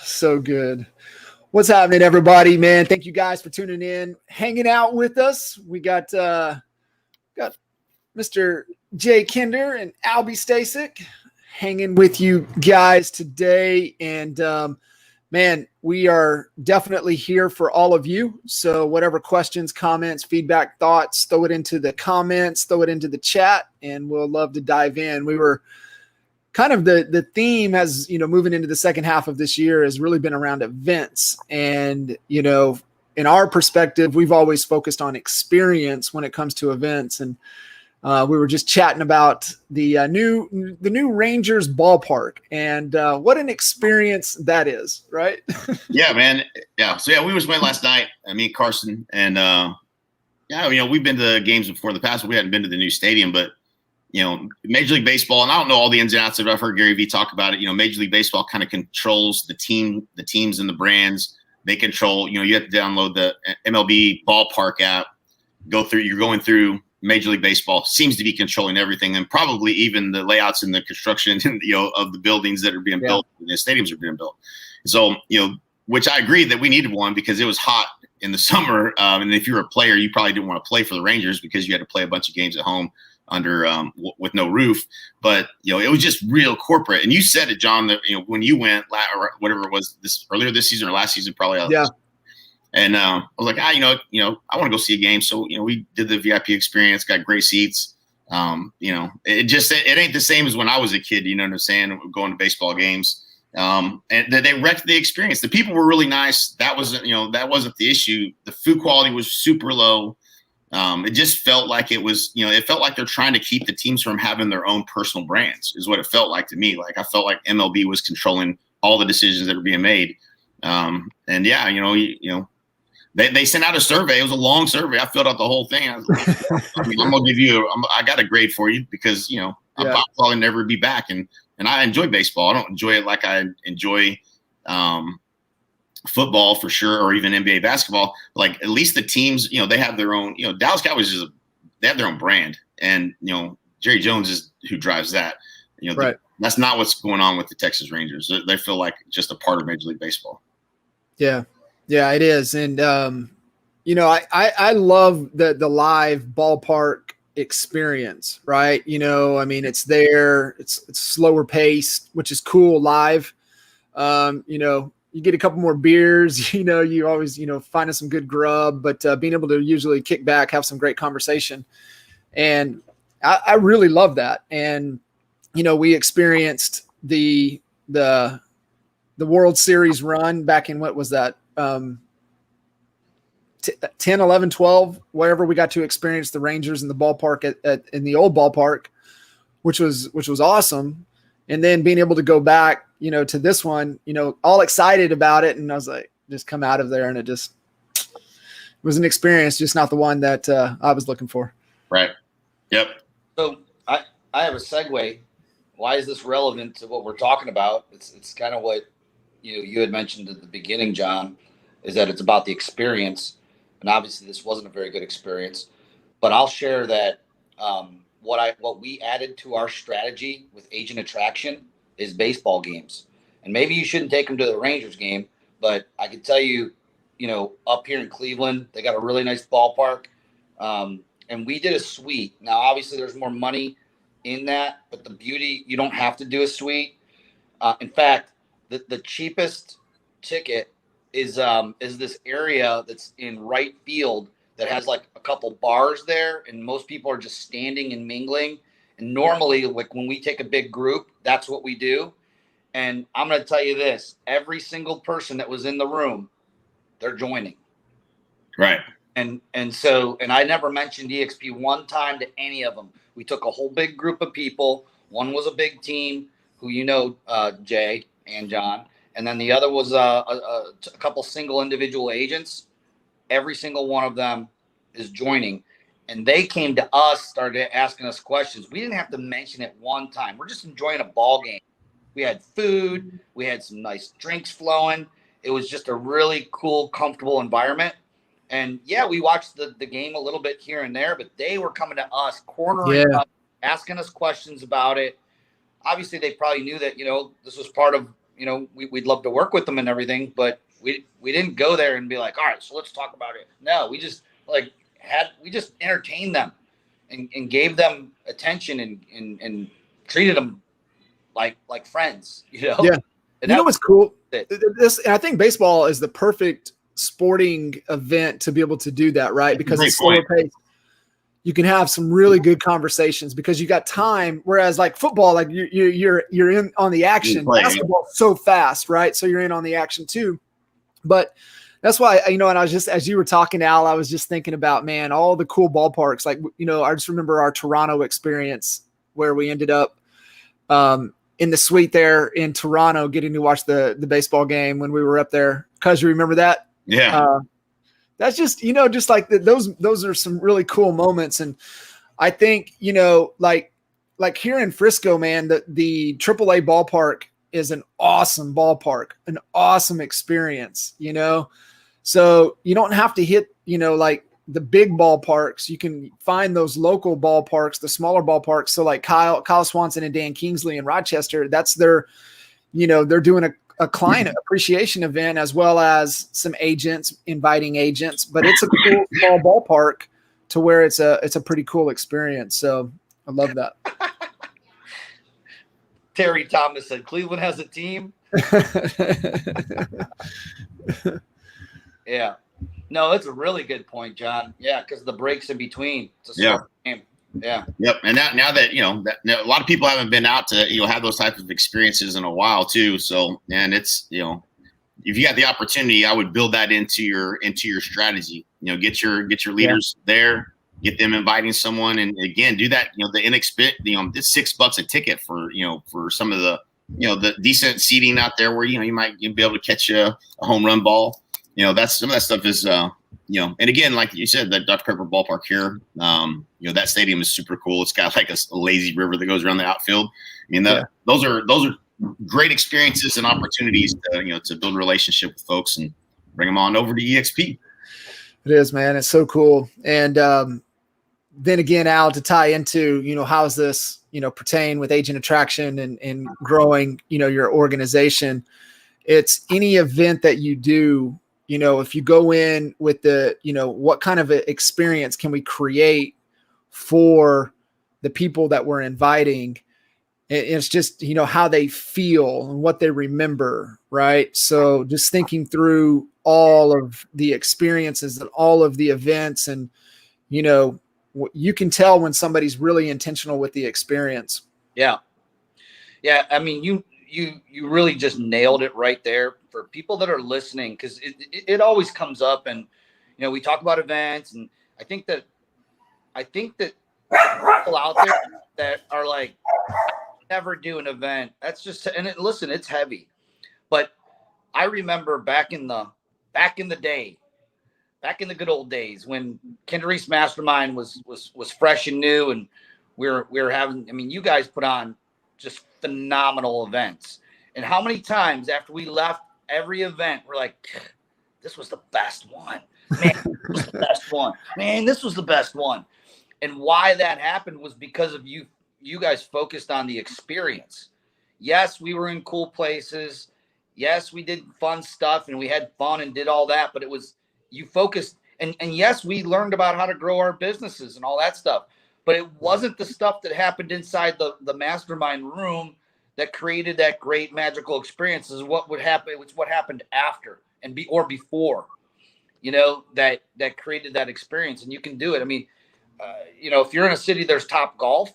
So good. What's happening, everybody, man? Thank you guys for tuning in, hanging out with us. We got Mr. Jay Kinder and Albie Stasek hanging with you guys today. And man, we are definitely here for all of you. So whatever questions, comments, feedback, thoughts, throw it into the comments, throw it into the chat, and we'll love to dive in. We were kind of the theme as, moving into the second half of this year has really been around events. And, in our perspective, we've always focused on experience when it comes to events. And we were just chatting about the new Rangers ballpark and what an experience that is, right? Yeah, man. Yeah. So we went last night, me and Carson, and we've been to games before in the past, but we hadn't been to the new stadium, but Major League Baseball, and I don't know all the ins and outs of it. I've heard Gary Vee talk about it. Major League Baseball kind of controls the teams and the brands. They control, you have to download the MLB ballpark app, you're going through Major League Baseball seems to be controlling everything, and probably even the layouts and the construction, of the buildings that are being built, the stadiums are being built. So, which I agree that we needed one because it was hot in the summer. And if you were a player, you probably didn't want to play for the Rangers because you had to play a bunch of games at home under with no roof. But it was just real corporate. And you said it, John, that when you went or whatever it was earlier this season or last season, probably. Yeah. And I was like, I want to go see a game. So we did the VIP experience, got great seats. It ain't the same as when I was a kid. You know what I'm saying? Going to baseball games. And they wrecked the experience. The people were really nice. That wasn't the issue. The food quality was super low. It just felt like it was, it felt like they're trying to keep the teams from having their own personal brands is what it felt like to me. Like I felt like MLB was controlling all the decisions that are being made. They sent out a survey. It was a long survey. I filled out the whole thing. I was like, I'm going to give you, I got a grade for you because, I'll probably never be back. And I enjoy baseball. I don't enjoy it like I enjoy, football for sure, or even NBA basketball. Like at least the teams, they have their own, Dallas Cowboys they have their own brand, and Jerry Jones is who drives that. Right. That's not what's going on with the Texas Rangers. They feel like just a part of Major League Baseball. Yeah, it is, and I love the live ballpark experience, right? It's there, it's slower paced, which is cool live. You get a couple more beers, you always, finding some good grub, but being able to usually kick back, have some great conversation. And I really love that. And, we experienced the World Series run back in, what was that? 10, 11, 12, wherever we got to experience the Rangers in the ballpark in the old ballpark, which was awesome. And then being able to go back, to this one, all excited about it. And I was like, just come out of there. And it was an experience, just not the one that I was looking for. Right. Yep. So I have a segue. Why is this relevant to what we're talking about? It's kind of what you had mentioned at the beginning, John, is that it's about the experience. And obviously this wasn't a very good experience, but I'll share that what we added to our strategy with agent attraction is baseball games. And maybe you shouldn't take them to the Rangers game, but I can tell you, up here in Cleveland, they got a really nice ballpark. And we did a suite. Now, obviously there's more money in that, but the beauty, you don't have to do a suite. In fact, the cheapest ticket is this area that's in right field that has like a couple bars there, and most people are just standing and mingling. And normally, like when we take a big group, that's what we do. And I'm going to tell you this, every single person that was in the room, they're joining. Right. And I never mentioned EXP one time to any of them. We took a whole big group of people. One was a big team who, Jay and John. And then the other was a couple single individual agents. Every single one of them is joining. And they came to us, started asking us questions. We didn't have to mention it one time. We're just enjoying a ball game. We had food. We had some nice drinks flowing. It was just a really cool, comfortable environment. And, yeah, we watched the game a little bit here and there, but they were coming to us, cornering us, asking us questions about it. Obviously, they probably knew that, this was part of, we'd love to work with them and everything, but we didn't go there and be like, all right, so let's talk about it. No, we just entertained them and gave them attention and treated them like friends, Yeah. And you know what's cool? And I think baseball is the perfect sporting event to be able to do that, right? Because it's slower paced. You can have some really good conversations because you got time. Whereas like football, like you're in on the action. Basketball so fast, right? So you're in on the action too. But that's why, and I was just, as you were talking, Al, I was just thinking about, man, all the cool ballparks. Like, I just remember our Toronto experience where we ended up in the suite there in Toronto, getting to watch the baseball game when we were up there. Cause you remember that? Yeah. That's just, just like those are some really cool moments. And I think, like here in Frisco, man, the AAA ballpark is an awesome ballpark, an awesome experience, so you don't have to hit, like the big ballparks. You can find those local ballparks, the smaller ballparks. So like Kyle Swanson and Dan Kingsley in Rochester, that's their, they're doing a client appreciation event as well as some agents, inviting agents, but it's a cool small ballpark to where it's a pretty cool experience. So I love that. Terry Thomas said Cleveland has a team. Yeah. No, that's a really good point, John. Yeah, because the breaks in between. It's a game. Yeah. Yep. And now that a lot of people haven't been out to have those types of experiences in a while too. So, and it's if you got the opportunity, I would build that into your strategy. Get your leaders there, get them inviting someone, and again, do that. The inexpensive. It's $6 a ticket for some of the the decent seating out there where you might be able to catch a home run ball. That's some of that stuff is and again, like you said, the Dr. Pepper ballpark here, that stadium is super cool. It's got like a lazy river that goes around the outfield. I mean, those are great experiences and opportunities to build a relationship with folks and bring them on over to EXP. It is, man. It's so cool. And then again, Al, to tie into, how's this, pertain with agent attraction and growing, your organization. It's any event that you do, if you go in with the, what kind of experience can we create for the people that we're inviting? It's just, how they feel and what they remember, right? So just thinking through all of the experiences and all of the events, and, you can tell when somebody's really intentional with the experience. Yeah. Yeah. I mean, you really just nailed it right there for people that are listening. Cause it always comes up, and, we talk about events, and I think that people out there that are like, never do an event. That's just, and listen, it's heavy, but I remember back in the day, back in the good old days when Kinder East Mastermind was fresh and new, and we were having, you guys put on just phenomenal events. And how many times after we left every event, we're like, this was the best one, man. This was the best one, man. This was the best one. And why that happened was because of you guys focused on the experience. Yes, we were in cool places. Yes, we did fun stuff and we had fun and did all that, but it was, you focused, and yes, we learned about how to grow our businesses and all that stuff, but it wasn't the stuff that happened inside the mastermind room that created that great magical experience. Is what would happen. It's what happened after or before, that created that experience. And you can do it. If you're in a city, there's Top Golf.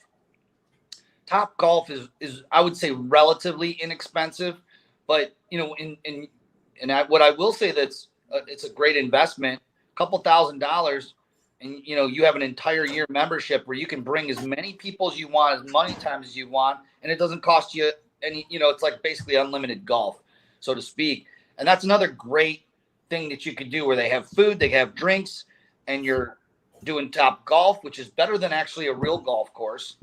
Top Golf is I would say relatively inexpensive, but what I will say that's it's a great investment, a couple $1,000, and you have an entire year membership where you can bring as many people as you want, as many times as you want, and it doesn't cost you any. It's like basically unlimited golf, so to speak. And that's another great thing that you could do where they have food, they have drinks, and you're doing Top Golf, which is better than actually a real golf course,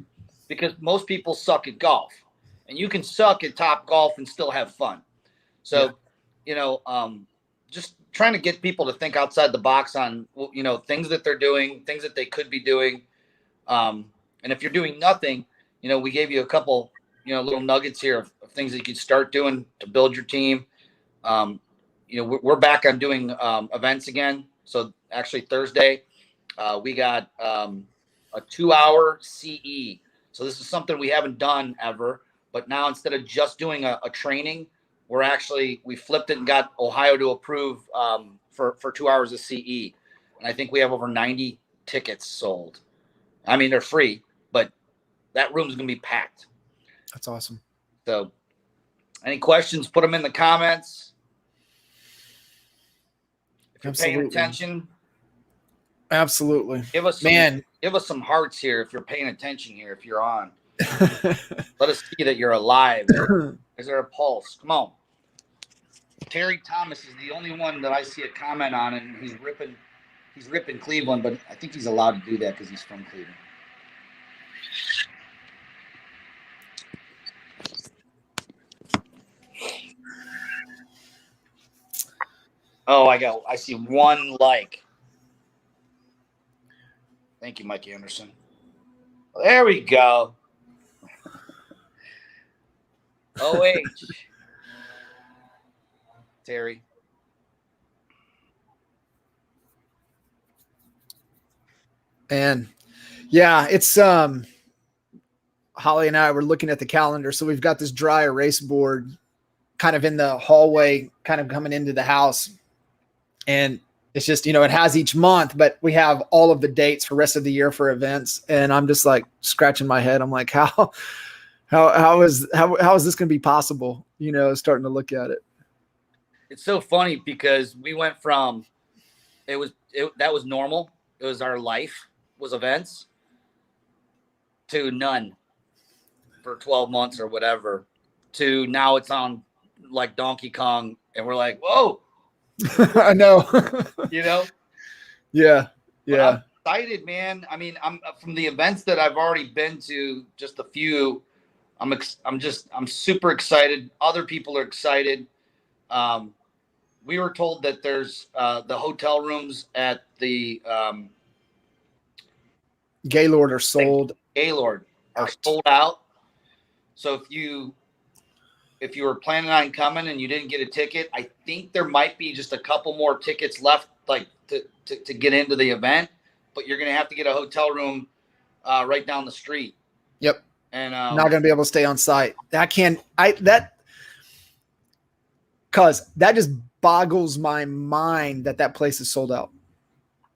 because most people suck at golf, and you can suck at Top Golf and still have fun. So, just trying to get people to think outside the box on, things that they're doing, things that they could be doing. And if you're doing nothing, we gave you a couple little nuggets here of things that you can start doing to build your team. We're back on doing events again. So actually Thursday, we got a 2-hour CE. So this is something we haven't done ever, but now instead of just doing a training, we flipped it and got Ohio to approve for 2 hours of CE. And I think we have over 90 tickets sold. I mean, they're free, but that room's going to be packed. That's awesome. So any questions, put them in the comments. If you're paying attention. Absolutely. Give us some hearts here if you're paying attention here, if you're on. Let us see that you're alive. Is there a pulse? Come on. Terry Thomas is the only one that I see a comment on, and he's ripping Cleveland, but I think he's allowed to do that because he's from Cleveland. Oh, I see one like. Thank you, Mike Anderson. There we go. OH. Terry. And yeah, it's Holly and I were looking at the calendar. So we've got this dry erase board kind of in the hallway, kind of coming into the house. And it's just, it has each month, but we have all of the dates for rest of the year for events. And I'm just like scratching my head. I'm like, how is this going to be possible? Starting to look at it. It's so funny because we went from that was normal. It was our life was events to none for 12 months or whatever to now it's on like Donkey Kong. And we're like, whoa. I know. Yeah. Yeah. But I'm excited, man. I mean, I'm from the events that I've already been to, just a few. I'm super excited. Other people are excited. We were told that there's the hotel rooms at the Gaylord are sold. Gaylord are sold out. So if you were planning on coming and you didn't get a ticket, I think there might be just a couple more tickets left, like to get into the event. But you're gonna have to get a hotel room right down the street. Yep. And not gonna be able to stay on site. Cause that just boggles my mind that place is sold out.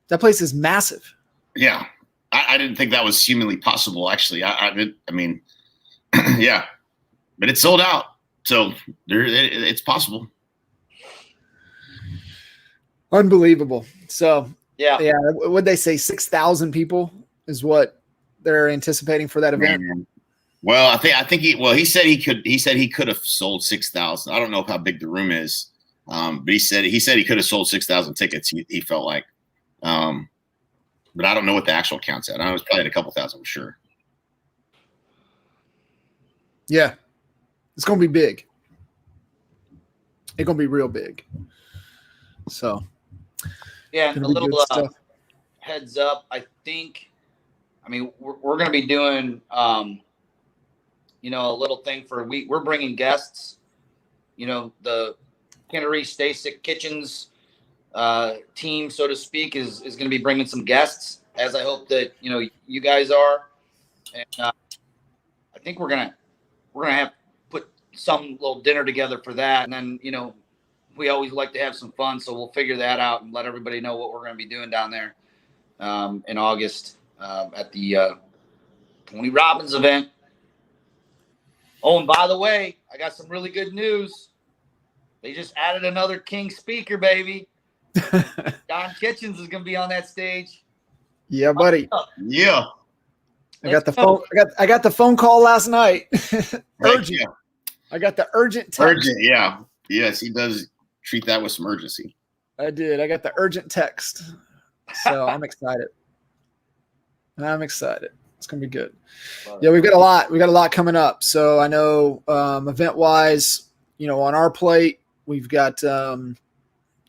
That place is massive. Yeah. I didn't think that was humanly possible, actually. I mean, yeah, but it's sold out. So it's possible. Unbelievable. So yeah. What'd they say? 6,000 people is what they're anticipating for that event. Man. Well, I think he said he could have sold 6,000. I don't know how big the room is. But he said he could have sold 6,000 tickets. He felt like, but I don't know what the actual count's at. I know it's probably at a couple thousand, for sure. Yeah, it's gonna be big. It's gonna be real big. So, yeah, a little heads up. I mean, we're gonna be doing, a little thing we're bringing guests. The Albie Stasek Kitchens team, so to speak, is going to be bringing some guests, as I hope that you guys are, and I think we're gonna have put some little dinner together for that, and then we always like to have some fun, so we'll figure that out and let everybody know what we're going to be doing down there in August at the Tony Robbins event. Oh, and by the way, I got some really good news. They just added another King speaker, baby. Don Kitchens is going to be on that stage. Yeah, buddy. Yeah. I got the phone call last night. Urgent. Yeah. I got the urgent text. Urgent, yeah. Yes, he does treat that with some urgency. I did. I got the urgent text. So I'm excited. It's gonna be good. Yeah, we've got a lot. We got a lot coming up. So I know event wise, on our plate, we've got the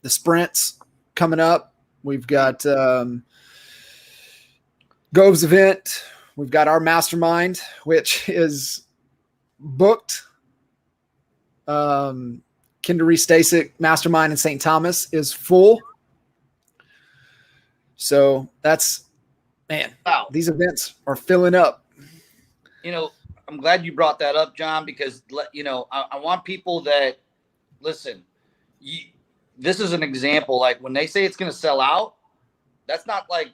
sprints coming up. We've got Gove's event. We've got our mastermind, which is booked. Kinder Stasek Mastermind in St. Thomas is full. So that's, man, Wow. these events are filling up. I'm glad you brought that up, John, because, I want people that listen. This is an example. Like when they say it's going to sell out, that's not like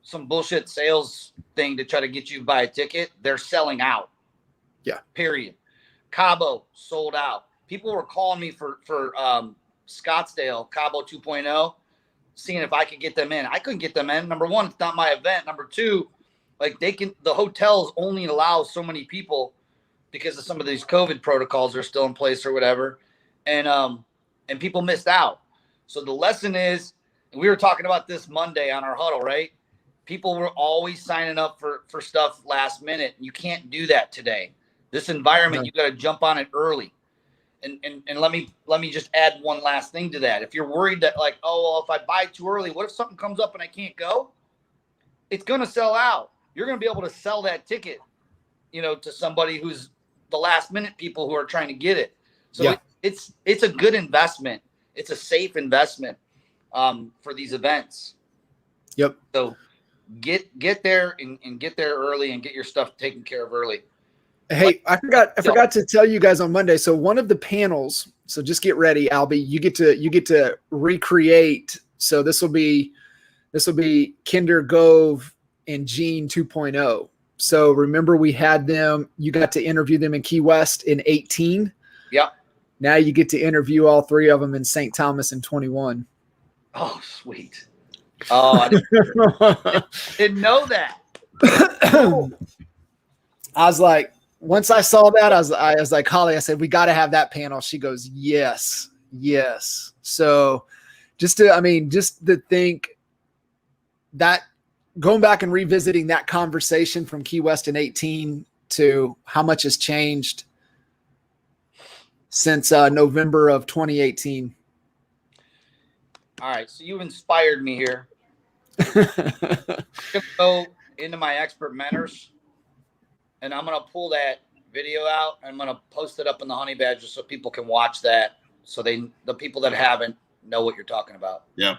some bullshit sales thing to try to get you to buy a ticket. They're selling out. Yeah. Period. Cabo sold out. People were calling me for Scottsdale Cabo 2.0, seeing if I could get them in. I couldn't get them in. Number one, it's not my event. Number two, like the hotels only allow so many people because of some of these COVID protocols are still in place or whatever. And people missed out. So the lesson is, and we were talking about this Monday on our huddle, right? People were always signing up for stuff last minute. You can't do that today. This environment, Right. You got to jump on it early. And let me just add one last thing to that. If you're worried that like, oh, well, if I buy too early, what if something comes up and I can't go? It's going to sell out. You're going to be able to sell that ticket, to somebody who's the last minute people who are trying to get it. So Yeah. it's a good investment. It's a safe investment for these events. Yep. So get there and get there early and get your stuff taken care of early. Hey, I forgot to tell you guys on Monday. So one of the panels, so just get ready, Albie. You get to recreate. So this will be Kinder, Gove, and Gene 2.0. So remember we had them, you got to interview them in Key West in 18. Yep. Now you get to interview all three of them in St. Thomas in 21. Oh, sweet. Oh, I didn't know that. I was like, once I saw that, I was like, Holly, I said, we got to have that panel. She goes, yes. So just to think that going back and revisiting that conversation from Key West in 18 to how much has changed since November of 2018. All right. So you've inspired me here. I'm gonna go into my expert mentors and I'm going to pull that video out and I'm going to post it up in the Honey Badger so people can watch that. So the people that haven't know what you're talking about. Yeah.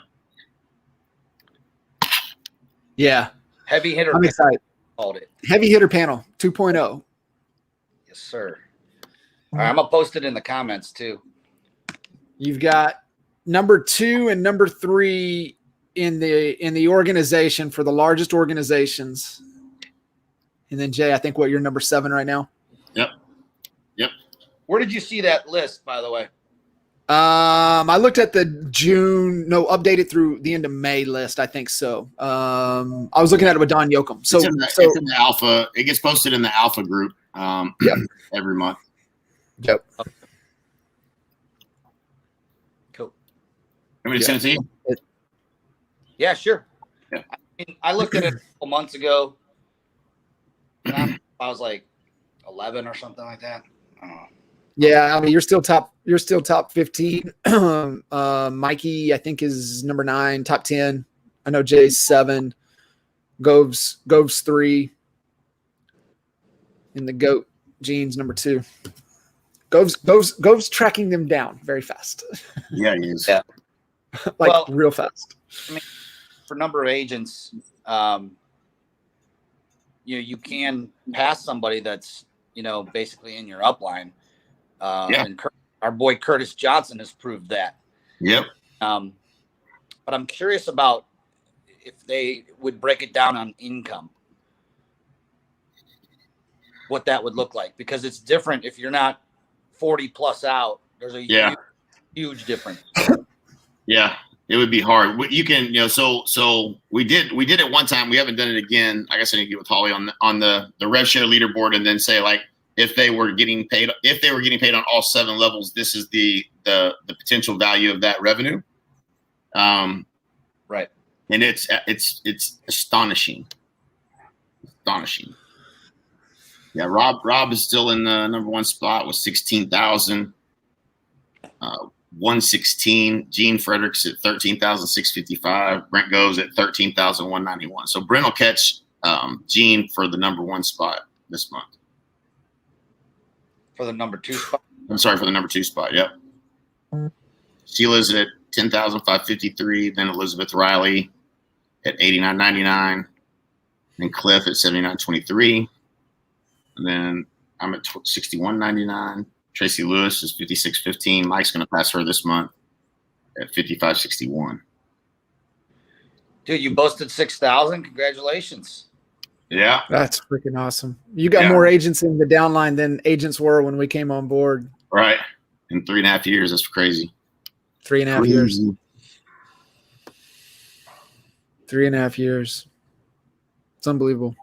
Yeah. Heavy hitter. I'm excited. Called it. Heavy hitter panel 2.0. Yes, sir. All right. I'm going to post it in the comments too. You've got number 2 and number 3 in the organization for the largest organizations. And then Jay, I think you're number 7 right now. Yep. Where did you see that list, by the way? I looked at the updated through the end of May list. I think so. I was looking at it with Don Yoakum. So it's in the alpha. It gets posted in the alpha group every month. Yep. Cool. Want me to send it to you? Yeah, sure. Yeah. I looked at it a couple months ago. And I was like 11 or something like that. I don't know. Yeah, I mean, you're still top 15. Mikey, I think, is number 9, top 10. I know Jay's 7. Gove's 3. And the GOAT, Gene's number 2. Gove's tracking them down very fast. Yeah, he is. Yeah. Real fast. I mean, for number of agents, you can pass somebody that's, basically in your upline. And our boy Curtis Johnson has proved that. Yep. But I'm curious about if they would break it down on income, what that would look like, because it's different if you're not 40 plus out. There's a huge difference. Yeah, it would be hard. You can, so we did it one time. We haven't done it again. I guess I need to get with Holly on the rev share leaderboard and then say, like, if they were getting paid on all 7 levels, this is the potential value of that revenue. Right. And it's astonishing. Yeah. Rob is still in the number 1 spot with 16,000, 116. Gene Fredericks at 13,655. Brent Goes at 13,191. So Brent will catch Gene for the number 1 spot this month. For the number 2 spot. I'm sorry, for the number 2 spot. Yep. Sheila's at 10,553. Then Elizabeth Riley at 89.99. And Cliff at 79.23. And then I'm at 61.99. Tracy Lewis is 56.15. Mike's going to pass her this month at 55.61. Dude, you boasted 6,000. Congratulations. Yeah. That's freaking awesome. You got more agents in the downline than agents were when we came on board. Right. In 3.5 years. That's crazy. 3.5 years. 3.5 years. It's unbelievable.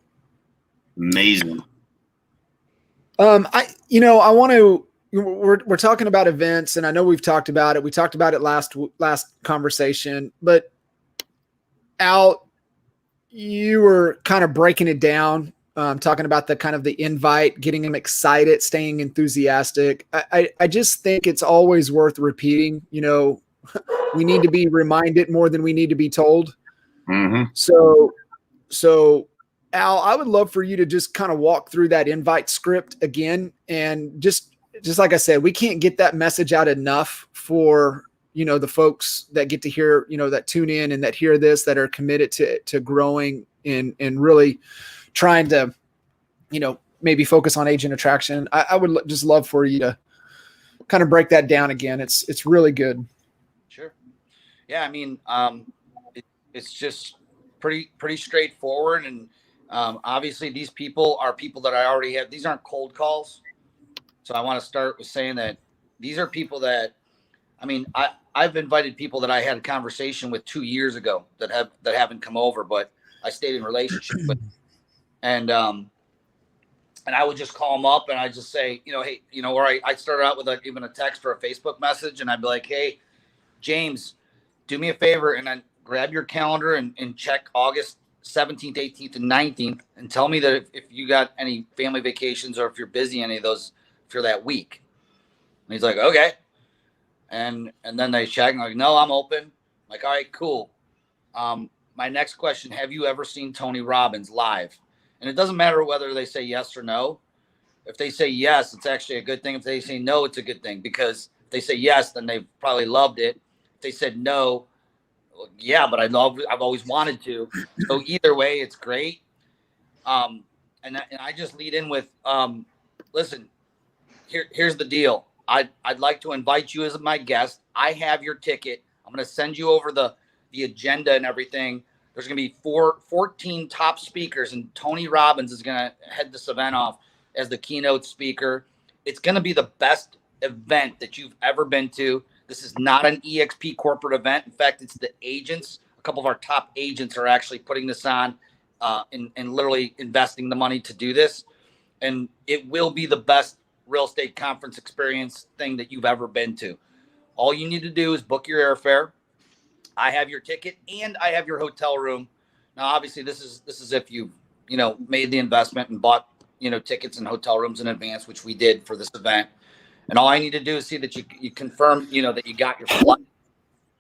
Amazing. I want to. We're talking about events, and I know we've talked about it. We talked about it last conversation, but Al, you were kind of breaking it down, talking about the kind of the invite, getting them excited, staying enthusiastic. I just think it's always worth repeating. We need to be reminded more than we need to be told. Mm-hmm. So Al, I would love for you to just kind of walk through that invite script again, and just like I said, we can't get that message out enough for, the folks that get to hear, that tune in and that hear this, that are committed to growing and really trying to, maybe focus on agent attraction. I would just love for you to kind of break that down again. It's really good. Sure. Yeah. I mean, it's just pretty straightforward. And obviously these people are people that I already have. These aren't cold calls. So I want to start with saying that these are people that, I've invited people that I had a conversation with 2 years ago that haven't come over, but I stayed in relationship with, and I would just call them up and I just say, hey, or I started out with even a text or a Facebook message, and I'd be like, hey, James, do me a favor and then grab your calendar and check August 17th, 18th, and 19th, and tell me that if you got any family vacations or if you're busy any of those for that week. And he's like, okay. And then they check and I'm like, no, I'm open. I'm like, all right, cool. My next question, have you ever seen Tony Robbins live? And it doesn't matter whether they say yes or no. If they say yes, it's actually a good thing. If they say no, it's a good thing, because if they say yes, then they've probably loved it. If they said no, well, yeah, but I've always wanted to. So either way, it's great. And I just lead in with, listen, here's the deal. I'd like to invite you as my guest. I have your ticket. I'm going to send you over the agenda and everything. There's going to be 14 top speakers, and Tony Robbins is going to head this event off as the keynote speaker. It's going to be the best event that you've ever been to. This is not an EXP corporate event. In fact, it's the agents. A couple of our top agents are actually putting this on and literally investing the money to do this. And it will be the best real estate conference experience thing that you've ever been to. All you need to do is book your airfare. I have your ticket and I have your hotel room. Now, obviously, this is if you made the investment and bought tickets and hotel rooms in advance, which we did for this event. And all I need to do is see that you confirm that you got your flight,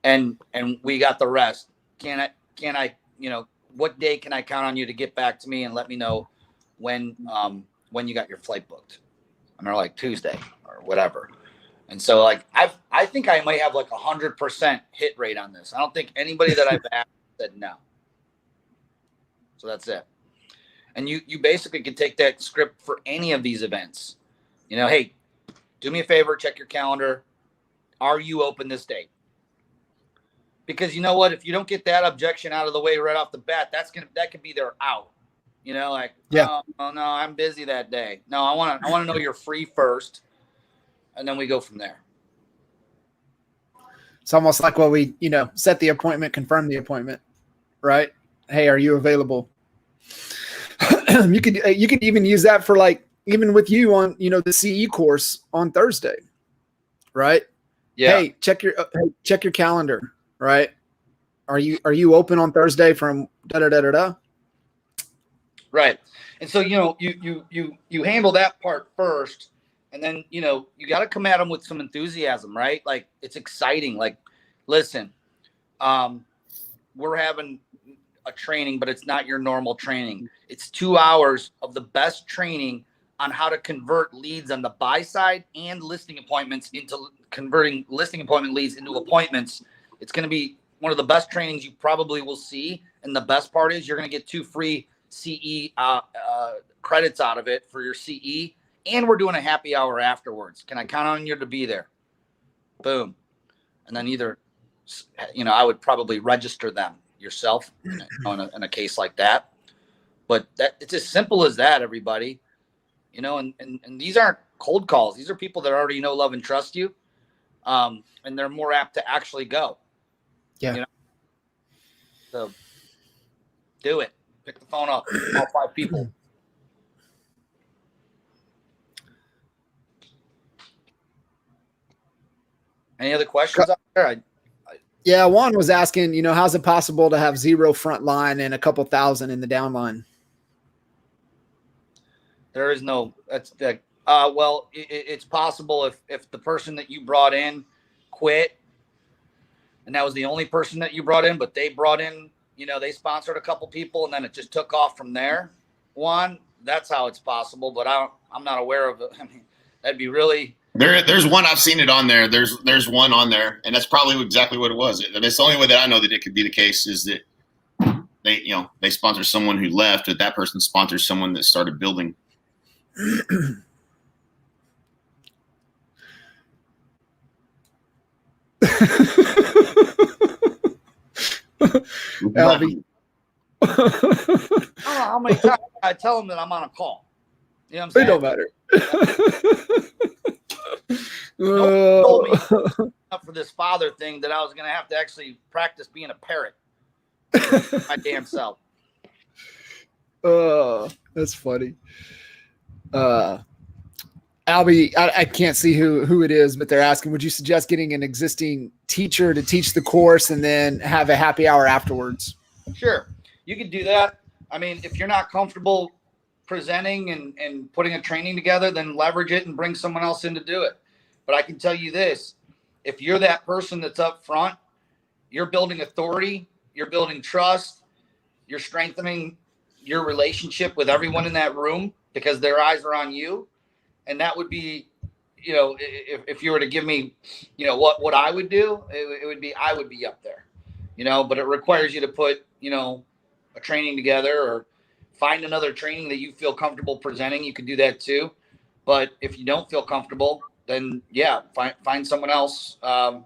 and we got the rest. Can I what day can I count on you to get back to me and let me know when you got your flight booked? And they're like, Tuesday or whatever. And so I think I might have 100% hit rate on this. I don't think anybody that I've asked said no. So that's it. And you basically can take that script for any of these events. Hey, do me a favor, check your calendar. Are you open this date? Because you know what? If you don't get that objection out of the way right off the bat, that could be their out. Yeah. Oh no, I'm busy that day. No, I want to know you're free first, and then we go from there. It's almost like what we, set the appointment, confirm the appointment, right? Hey, are you available? You could even use that for even with you on, the CE course on Thursday, right? Yeah. Hey, check your calendar, right? Are you open on Thursday from da da da da da? Right. And so, you handle that part first, and then, you got to come at them with some enthusiasm, right? It's exciting. Listen, we're having a training, but it's not your normal training. It's 2 hours of the best training on how to convert leads on the buy side and listing appointments into converting listing appointment leads into appointments. It's going to be one of the best trainings you probably will see. And the best part is you're going to get 2 free CE credits out of it for your CE. And we're doing a happy hour afterwards. Can I count on you to be there? Boom. And then either, I would probably register them yourself in a case like that. But it's as simple as that, everybody. And these aren't cold calls. These are people that already know, love, and trust you. And they're more apt to actually go. Yeah. So do it. Pick the phone up. All 5 people. Any other questions out there? Yeah, Juan was asking, how's it possible to have 0 front line and a couple thousand in the down line? There is no. Well, it's possible if the person that you brought in quit, and that was the only person that you brought in, but they brought in, they sponsored a couple people, and then it just took off from there. Juan, that's how it's possible, but I'm not aware of it. I mean, that'd be really. There's one, I've seen it on there. There's one on there, and that's probably exactly what it was. And it's the only way that I know that it could be the case is that they sponsor someone who left, but that person sponsors someone that started building. Albie. How many times I tell them that I'm on a call? You know what I'm saying? It don't matter. Told me for this father thing that I was going to have to actually practice being a parrot. My damn self. That's funny. Albie, I can't see who it is, but they're asking, would you suggest getting an existing teacher to teach the course and then have a happy hour afterwards? Sure. You could do that. I mean, if you're not comfortable presenting and putting a training together, then leverage it and bring someone else in to do it. But I can tell you this, if you're that person that's up front, you're building authority, you're building trust, you're strengthening your relationship with everyone in that room because their eyes are on you. And that would be, if you were to give me, what I would do, it would be, I would be up there, but it requires you to put, a training together or find another training that you feel comfortable presenting. You could do that too. But if you don't feel comfortable, then find someone else. I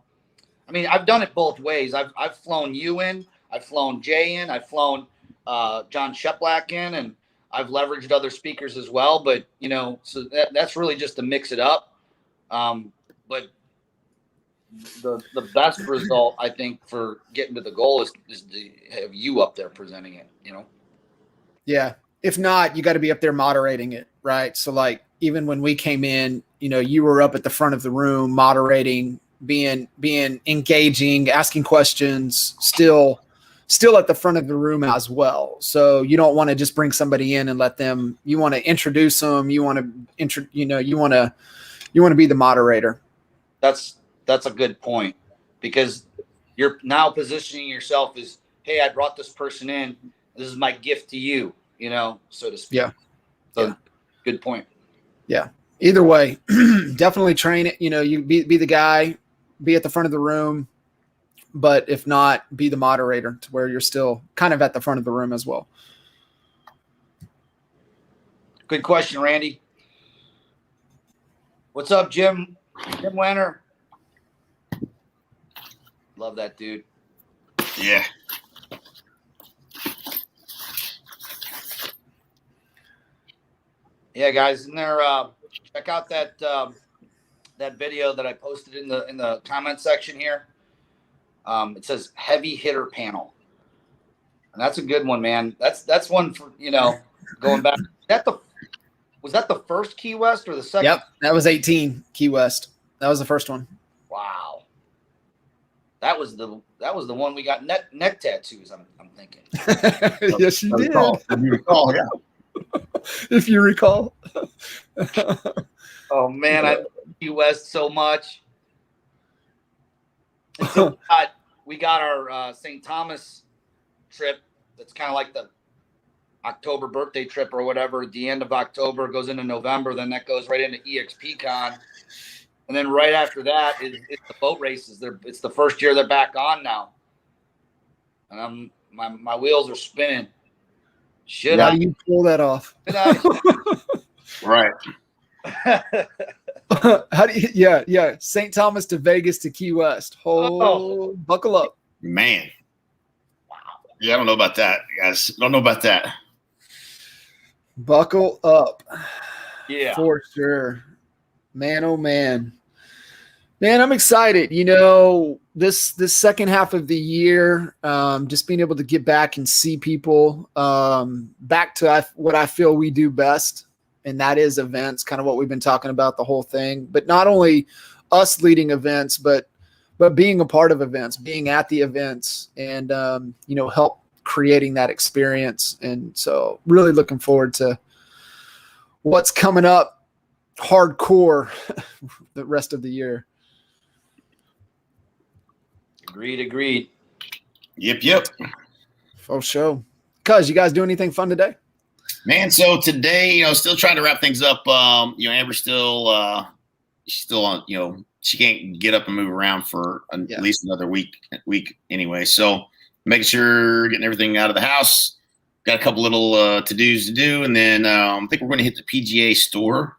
mean, I've done it both ways. I've flown you in, I've flown Jay in, I've flown John Sheplack in, and I've leveraged other speakers as well. But, so that's really just to mix it up. But the best result, I think, for getting to the goal is to have you up there presenting it, Yeah. If not, you got to be up there moderating it, right? So like even when we came in, you were up at the front of the room moderating, being engaging, asking questions, still at the front of the room as well. So you don't want to just bring somebody in and let them. You want to introduce them. You want to you want to be the moderator. That's a good point, because you're now positioning yourself as, hey, I brought this person in. This is my gift to you, so to speak. Yeah. So, good point. Yeah. Either way, definitely train it. You be the guy, be at the front of the room, but if not, be the moderator to where you're still kind of at the front of the room as well. Good question, Randy. What's up, Jim? Jim Wenner. Love that dude. Yeah. Yeah, guys, in there, check out that video that I posted in the comment section here. It says heavy hitter panel, and that's a good one, man. That's one for going back. Was that the first Key West or the second? Yep, that was 18 Key West. That was the first one. Wow, that was the one we got neck tattoos. I'm thinking. Yes, you did. If you recall, yeah. If you recall. Oh man, I love Key West so much. And so we got our St. Thomas trip. That's kind of like October birthday trip or whatever at the end of October, goes into November, then that goes right into EXPCon. And then right after that is the boat races. It's the first year they're back on now. And my wheels are spinning. How do you pull that off? Right. How do you, yeah. St. Thomas to Vegas to Key West. Buckle up. Man. Wow. Yeah, I don't know about that, guys. Don't know about that. Buckle up. Yeah. For sure. Man, oh man. Man, I'm excited. You know, this second half of the year, just being able to get back and see people, back to what I feel we do best, and that is events, kind of what we've been talking about the whole thing. But not only us leading events, but being a part of events, being at the events, and help creating that experience. And so, really looking forward to what's coming up, hardcore, the rest of the year. Agreed. Yep. For sure. Cuz, you guys do anything fun today? Man, so today, still trying to wrap things up. Amber's still on, she can't get up and move around for at least another week anyway. So making sure getting everything out of the house. Got a couple little to-dos to do, and then I think we're going to hit the PGA store.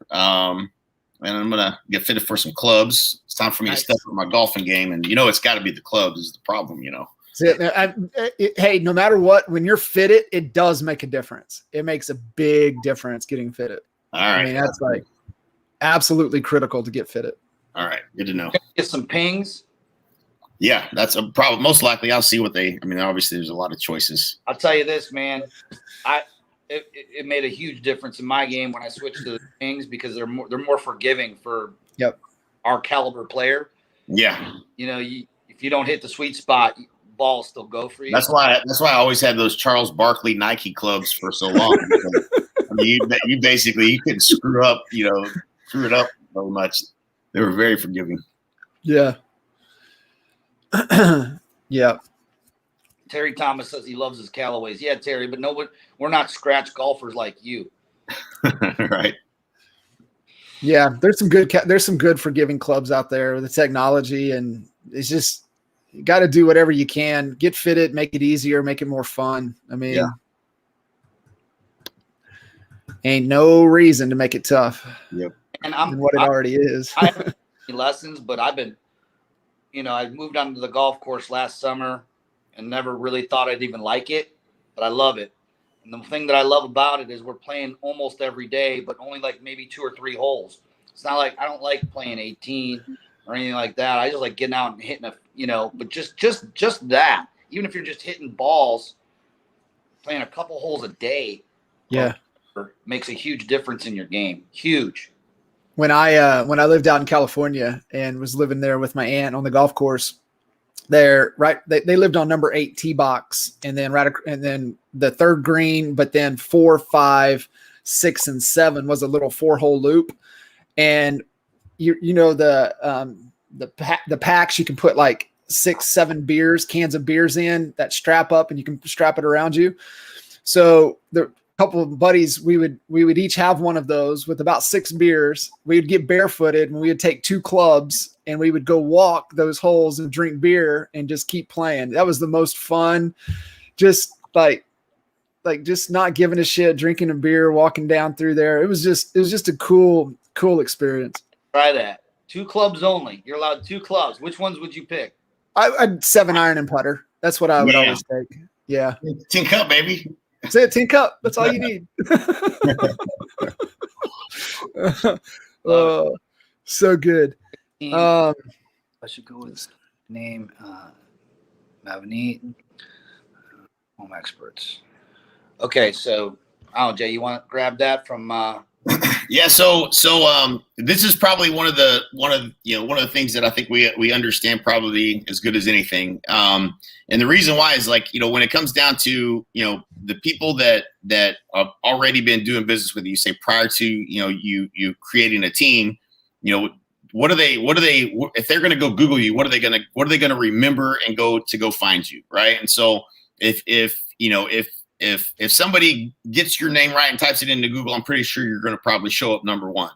And I'm going to get fitted for some clubs. It's time for me to step up my golfing game. And, it's got to be the clubs is the problem, Hey, no matter what, when you're fitted, it does make a difference. It makes a big difference getting fitted. All right. I mean, that's like absolutely critical to get fitted. All right. Good to know. Get some pings. Yeah, that's a problem. Most likely I'll see obviously there's a lot of choices. I'll tell you this, man. It made a huge difference in my game when I switched to the pings because they're more forgiving for our caliber player. Yeah. If you don't hit the sweet spot, balls still go for you. That's why I always had those Charles Barkley Nike clubs for so long. You couldn't screw up, screw it up so much. They were very forgiving. Yeah. Yeah. Terry Thomas says he loves his Callaways. Yeah, Terry, but no, we're not scratch golfers like you. Right. Yeah, there's some good forgiving clubs out there with the technology, and it's just you got to do whatever you can, get fitted, make it easier, make it more fun. I mean, ain't no reason to make it tough. Yep. And what it already is. I haven't any lessons, but I've been, I moved onto the golf course last summer and never really thought I'd even like it, but I love it. And the thing that I love about it is we're playing almost every day, but only like maybe 2 or 3 holes. It's not like I don't like playing 18 or anything like that. I just like getting out and hitting but just that. Even if you're just hitting balls, playing a couple holes a day, makes a huge difference in your game. Huge. When I lived out in California and was living there with my aunt on the golf course, they lived on number 8 tee box, and then the third green, but then 4, 5, 6, and 7 was a little 4-hole loop, and the packs you can put like 6, 7 cans of beers in that strap up, and you can strap it around you. So the couple of buddies, we would each have one of those with about 6 beers. We would get barefooted and we would take 2 clubs and we would go walk those holes and drink beer and just keep playing. That was the most fun. Just like just not giving a shit, drinking a beer, walking down through there. It was just a cool experience. Try that. 2 clubs only. You're allowed 2 clubs. Which ones would you pick? I'd 7-iron and putter. That's what I would always take. Yeah. Tin cup, baby. That's it, tin cup. That's all you need. So good. I should go with name Mavenite. Home experts. Okay, so Jay, you want to grab that from Yeah, so this is probably one of the things that I think we understand probably as good as anything. And the reason why is when it comes down to the people that have already been doing business with you, say prior to you creating a team, what are they if they're going to go Google you, what are they going to remember and go find you, right? And so if if somebody gets your name right and types it into Google, I'm pretty sure you're going to probably show up number one.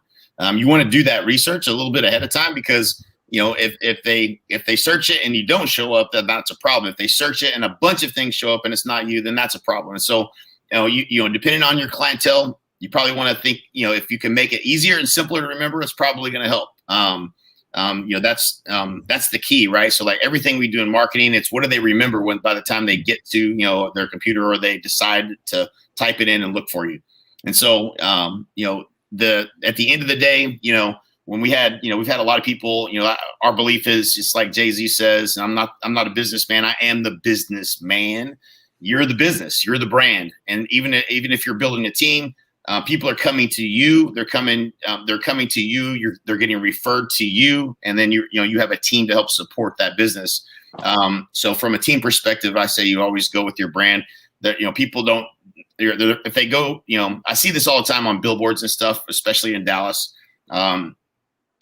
You want to do that research a little bit ahead of time, because if they search it and you don't show up, then that's a problem. If they search it and a bunch of things show up and it's not you, then that's a problem. And so depending on your clientele, you probably want to think, if you can make it easier and simpler to remember, it's probably going to help. That's the key, right? So like everything we do in marketing, it's what do they remember by the time they get to, their computer, or they decide to type it in and look for you. And so, at the end of the day, when we've had a lot of people, our belief is just like Jay-Z says, I'm not a businessman. I am the businessman. You're the business, you're the brand. And even if you're building a team, people are coming to you. They're coming to you. They're getting referred to you, and then you have a team to help support that business. So from a team perspective, I say you always go with your brand. That people don't. If they go, I see this all the time on billboards and stuff, especially in Dallas, where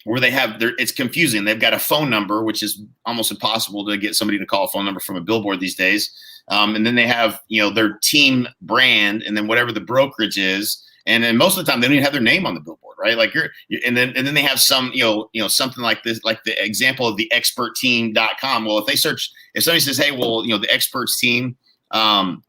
it's confusing. They've got a phone number, which is almost impossible to get somebody to call a phone number from a billboard these days. And then they have their team brand, and then whatever the brokerage is. And then most of the time they don't even have their name on the billboard, right? Like and then they have some, something like this, like the example of the expertteam.com. Well, if somebody says, hey, well, the experts team, the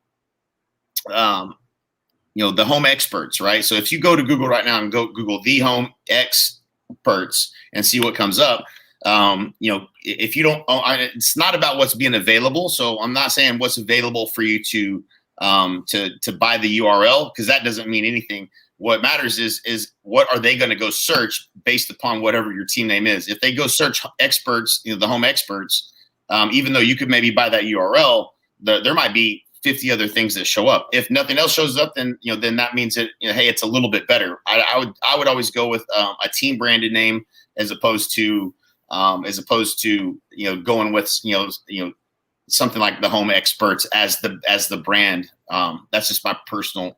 home experts, right? So if you go to Google right now and go Google the home experts and see what comes up, if you don't, it's not about what's being available. So I'm not saying what's available for you to buy the URL, because that doesn't mean anything. What matters is what are they going to go search based upon whatever your team name is. If they go search experts, the home experts, even though you could maybe buy that URL, there might be 50 other things that show up. If nothing else shows up, then then that means that hey, it's a little bit better. I would always go with a team branded name as opposed to going with something like the home experts as the brand. That's just my personal.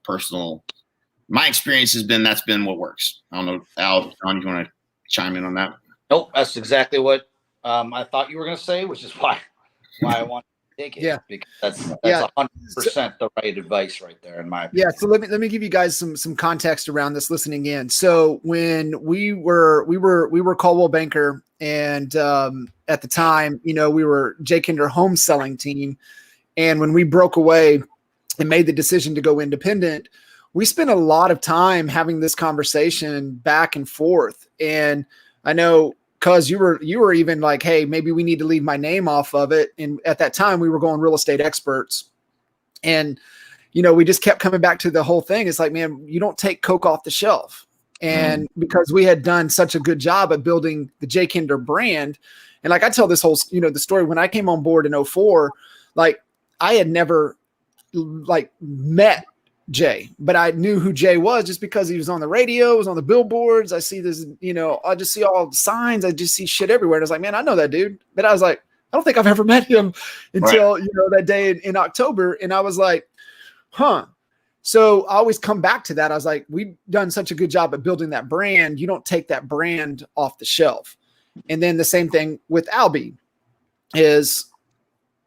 My experience has been that's been what works. I don't know, Al, John, you want to chime in on that? Nope, that's exactly what I thought you were going to say, which is why I want to take it. Yeah, because that's 100% the right advice right there, in my opinion. Yeah. So let me give you guys some context around this listening in. So when we were Caldwell Banker, and at the time, we were Jay Kinder home selling team, and when we broke away and made the decision to go independent, we spent a lot of time having this conversation back and forth. And I know, cause you were even like, hey, maybe we need to leave my name off of it. And at that time we were going real estate experts, and, we just kept coming back to the whole thing. It's like, man, you don't take Coke off the shelf. And because we had done such a good job at building the Jay Kinder brand. And like I tell this whole, the story when I came on board in 2004, like I had never met Jay, but I knew who Jay was just because he was on the radio, was on the billboards. I see this, I just see all the signs. I just see shit everywhere. And I was like, man, I know that dude. But I was like, I don't think I've ever met him until, that day in October. And I was like, huh. So I always come back to that. I was like, we've done such a good job at building that brand. You don't take that brand off the shelf. And then the same thing with Albie is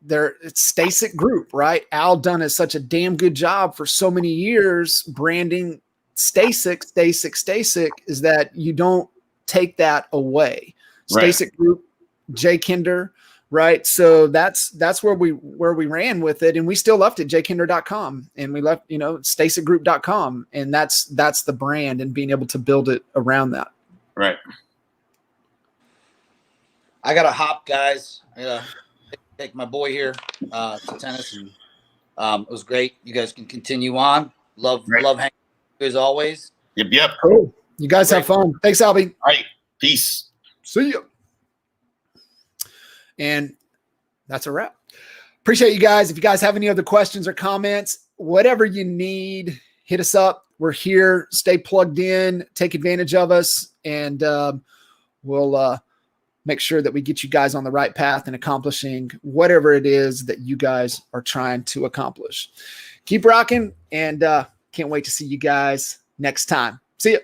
it's Stasek Group, right? Al done is such a damn good job for so many years branding Stasek is that you don't take that away. Right. Stasek Group, Jay Kinder, right? So that's where we ran with it, and we still left it jkinder.com, and we left stasekgroup.com, and that's the brand, and being able to build it around that. Right. I gotta hop, guys. I gotta take my boy here to tennis, and it was great. You guys can continue on. Love hanging with you as always. Yep. Cool. You guys have fun. Thanks, Albie. All right. Peace. See you. And that's a wrap. Appreciate you guys. If you guys have any other questions or comments, whatever you need, hit us up. We're here. Stay plugged in. Take advantage of us, and we'll make sure that we get you guys on the right path and accomplishing whatever it is that you guys are trying to accomplish. Keep rocking, and can't wait to see you guys next time. See ya.